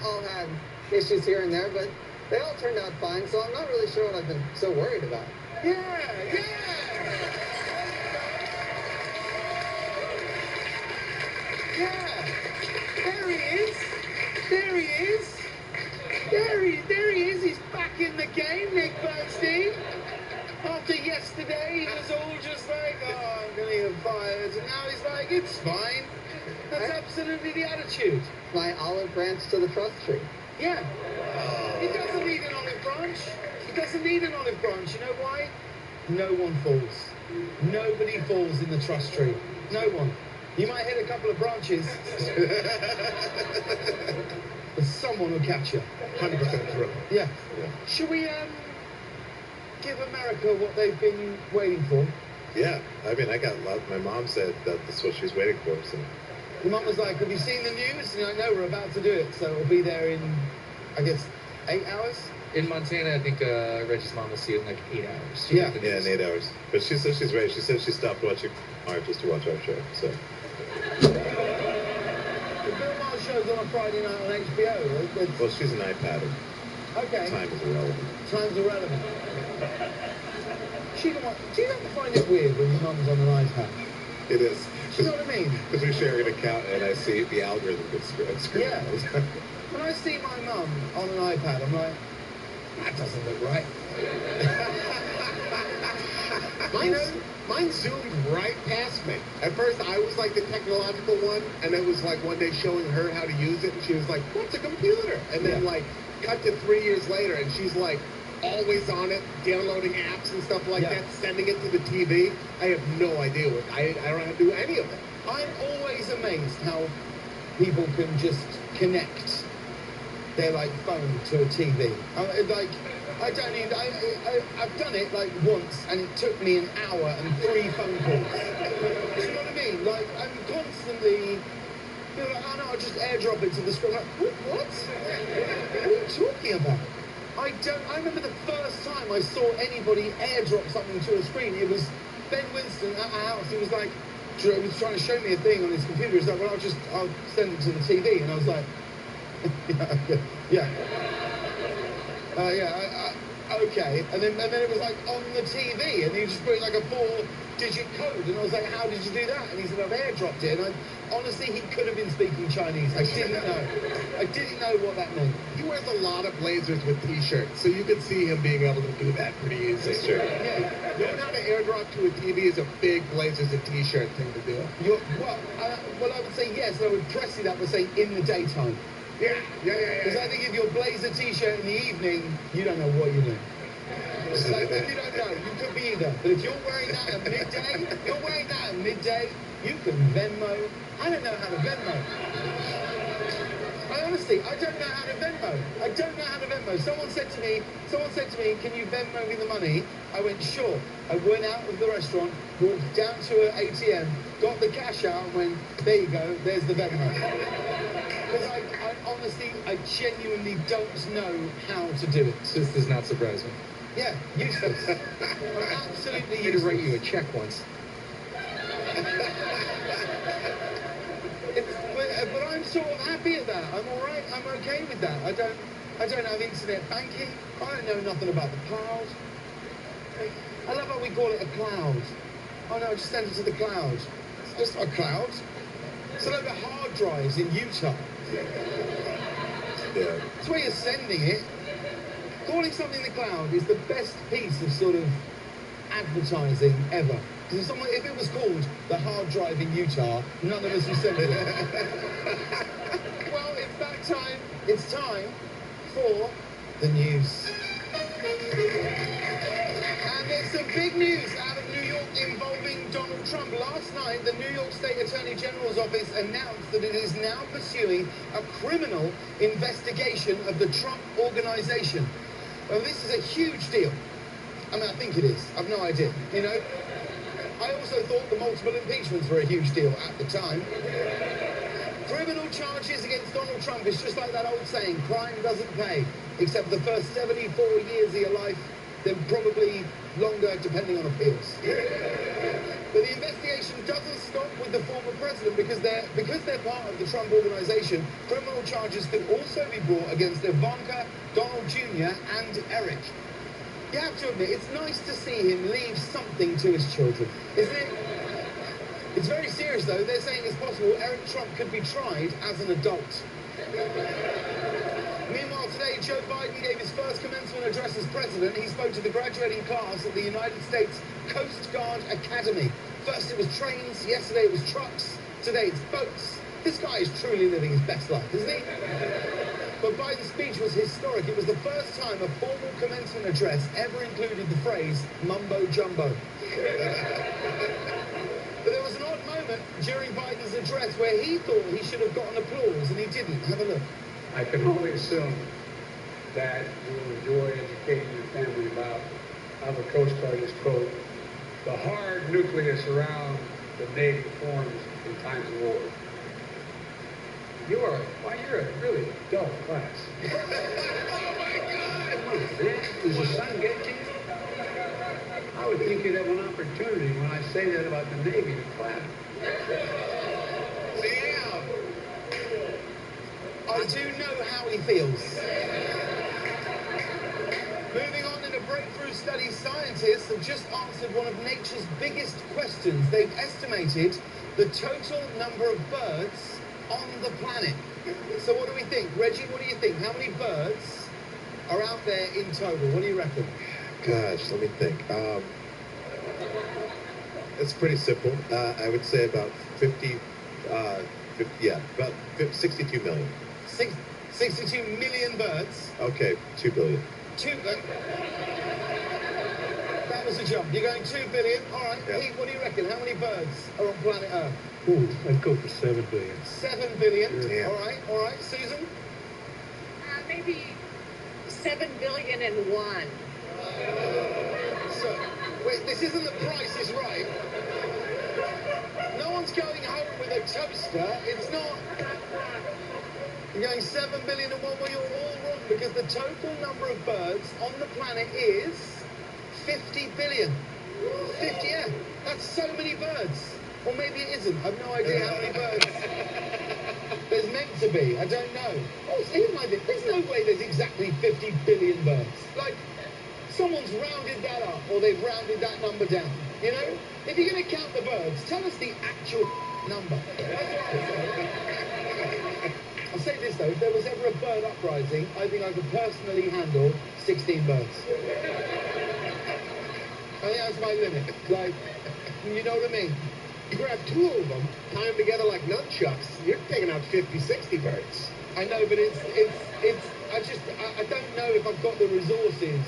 all had issues here and there, but they all turned out fine, so I'm not really sure what I've been so worried about. Yeah! Yeah! There he is! There he is! There he is! He's back in the game, Nick Bernstein! After yesterday, he was all just like, oh, I'm going to get fired. And now he's like, it's fine. That's absolutely the attitude. My olive branch to the trust tree. Yeah. He doesn't need an olive branch. He doesn't need an olive branch. You know why? No one falls. Nobody falls in the trust tree. No one. You might hit a couple of branches, but someone will catch you. 100% true. Yeah. Should we give America what they've been waiting for? Yeah, I mean, I got love. My mom said that that's what she's waiting for. So. Your mum was like, have you seen the news? And I know we're about to do it, so it'll be there in, I guess, 8 hours? In Montana, I think Reggie's mom will see it in like 8 hours. Yeah, in 8 hours. But she said she's ready. She said she stopped watching art just to watch our show. So. The Bill Maher show's on a Friday night on HBO. Well, she's an iPad. Okay. Time is irrelevant. Time's irrelevant. Do you ever find it weird when your mum's on an iPad? It is. Do you know what I mean? Because we share an account and I see the algorithm gets screwed. Yeah. When I see my mum on an iPad, I'm like, that doesn't look right. Mine zoomed right past me. At first, I was like the technological one, and it was like one day showing her how to use it, and she was like, what's a computer? And then, like, cut to 3 years later, and she's like, always on it, downloading apps and stuff like that, sending it to the TV. I have no idea what, I don't have to do any of it. I'm always amazed how people can just connect their like phone to a TV. I've done it like once, and it took me an hour and 3 phone calls. Do you know what I mean? Like, I'm constantly, you know, like, oh no, I'll just airdrop it to the screen. Like, what? What are you talking about? I remember the first time I saw anybody airdrop something to a screen. It was Ben Winston at our house. He was like, he was trying to show me a thing on his computer. He's like, well, I'll send it to the TV. And I was like, okay. And then it was like on the TV, and he just put like a 4-digit code. And I was like, how did you do that? And he said, I've airdropped it. And honestly, he could have been speaking Chinese. I didn't know. I didn't know what that meant. He wears a lot of blazers with t-shirts, so you could see him being able to do that pretty easily. That's true. Yeah. Knowing how to airdrop to a TV is a big blazers and t-shirt thing to do. Well, I would say yes. I would dress it up and say in the daytime. Yeah. Because I think if you're blazer t-shirt in the evening, you don't know what you're doing. It's like, you don't know. You could be either. But if you're wearing that at midday, you can Venmo. I don't know how to Venmo. I don't know how to Venmo. Someone said to me, can you Venmo me the money? I went, sure. I went out of the restaurant, walked down to an ATM, got the cash out, and went, there you go, there's the Venmo. Because I genuinely don't know how to do it. This does not surprise me. Yeah, useless. I'm absolutely I need to write you a check once. But I'm sort of happy at that. I'm all right. I'm okay with that. I don't have internet banking. I don't know nothing about the cloud. I love how we call it a cloud. Oh no, just send it to the cloud. It's just a cloud. It's a load of hard drives in Utah. Yeah. That's where you're sending it. Calling something the cloud is the best piece of sort of advertising ever. Because if it was called the hard drive in Utah, none of us would send it. Well, it's that time. It's time for the news. And there's some big news out of New York involving Donald Trump. Last night, the New York State Attorney General's office announced that it is now pursuing a criminal investigation of the Trump Organization. Well, this is a huge deal. I mean, I think it is. I've no idea. You know, I also thought the multiple impeachments were a huge deal at the time. Criminal charges against Donald Trump is just like that old saying, crime doesn't pay. Except for the first 74 years of your life, then probably longer depending on appeals. But the investigation doesn't stop with the former president because they're part of the Trump organization. Criminal charges could also be brought against Ivanka, Donald Jr. and Eric. You have to admit, it's nice to see him leave something to his children, isn't it? It's very serious though. They're saying it's possible Eric Trump could be tried as an adult. Meanwhile, today, Joe Biden gave his first commencement address as president. He spoke to the graduating class at the United States Coast Guard Academy. First it was trains, yesterday it was trucks, today it's boats. This guy is truly living his best life, isn't he? But Biden's speech was historic. It was the first time a formal commencement address ever included the phrase mumbo jumbo. But there was an odd moment during Biden's address where he thought he should have gotten applause and he didn't. Have a look. I can only assume that you will enjoy educating your family about how the Coast Guard is, quote, the hard nucleus around the Navy forms in times of war. You're a really dull class. Oh my God! Come on, man. Does the sun get to you? I would think you'd have an opportunity when I say that about the Navy to clap. Damn! I do know how he feels. Moving on, in a breakthrough study, scientists have just answered one of nature's biggest questions. They've estimated the total number of birds on the planet. So what do we think? Reggie, what do you think? How many birds are out there in total? What do you reckon? Gosh, let me think. It's pretty simple. I would say about 50, about 62 million. 62 million birds. Okay, 2 billion. That was a jump. You're going 2 billion. All right. Yeah. Pete, what do you reckon? How many birds are on planet Earth? Ooh, I'd go for 7 billion. 7 billion. Yeah. All right. Susan? Maybe 7,000,000,001. So, wait, this isn't The Price is Right. No one's going home with a toaster. It's not. You're going 7,000,000,001. Well, you're all wrong because the total number of birds on the planet is 50 billion. 50, yeah. That's so many birds. Or maybe it isn't. I've no idea how many birds there's meant to be. I don't know. Oh, so here's my thing. There's no way there's exactly 50 billion birds. Like, someone's rounded that up or they've rounded that number down. You know? If you're going to count the birds, tell us the actual number. That's what I'm saying. I'll say this though, if there was ever a bird uprising, I think I could personally handle 16 birds. I think that's my limit. Like, you know what I mean? You grab 2 of them, tie them together like nunchucks, you're taking out 50, 60 birds. I know, but I don't know if I've got the resources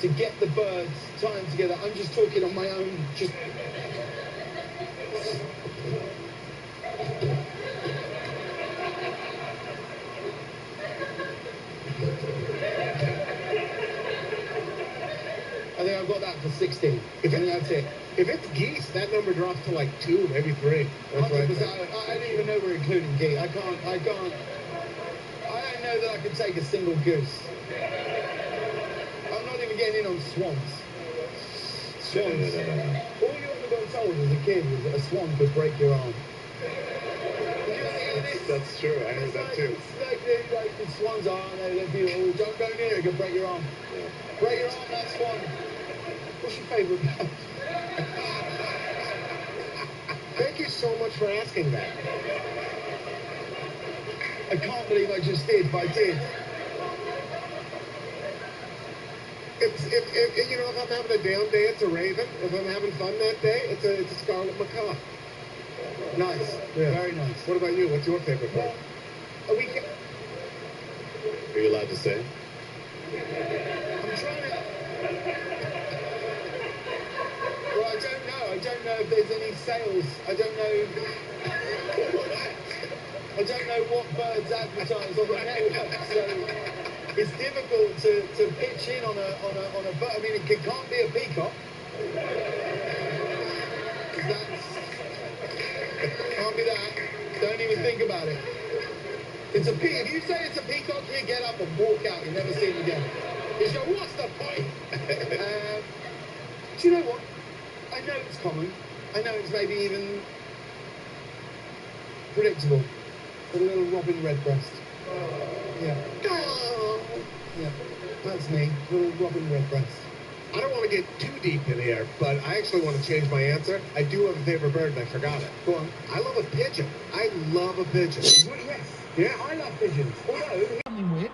to get the birds tied together. I'm just talking on my own, just... I think I've got that for 16. I think that's it. If it's geese, that number drops to like 2, maybe 3. That's 100%. I don't even know we're including geese. I don't know that I could take a single goose. I'm not even getting in on swans. Swans. All you ever got told as a kid was that a swan could break your arm. Did you see this? That's true. I heard that too. It's like the swans are, they're beautiful. Don't go near it, it can break your arm. Yeah. Break your arm, that swan. What's your favourite bird? Thank you so much for asking that. I can't believe I just did, but I did. If you know, if I'm having a down day, it's a raven. If I'm having fun that day, it's a scarlet macaw. Nice. Yeah. Very nice. What about you? What's your favorite bird? Are we... Are you allowed to say? I'm trying to... Well, I don't know. I don't know if there's any sales. I don't know... I don't know what birds advertise on the network, so it's difficult to pitch in on a bird. I mean, it can't be a peacock. Can't be that. Don't even think about it. It's a peacock. If you say it's a peacock, you get up and walk out. You never see it again. You go, what's the point? Do you know what? I know it's common. I know it's maybe even predictable, but a little robin redbreast. Yeah. Yeah, that's me, little robin redbreast. I don't want to get too deep in here, but I actually want to change my answer. I do have a favorite bird, and I forgot it. Go on. I love a pigeon. I love a pigeon. Well, yes. Yeah. I love pigeons. Although, something weird.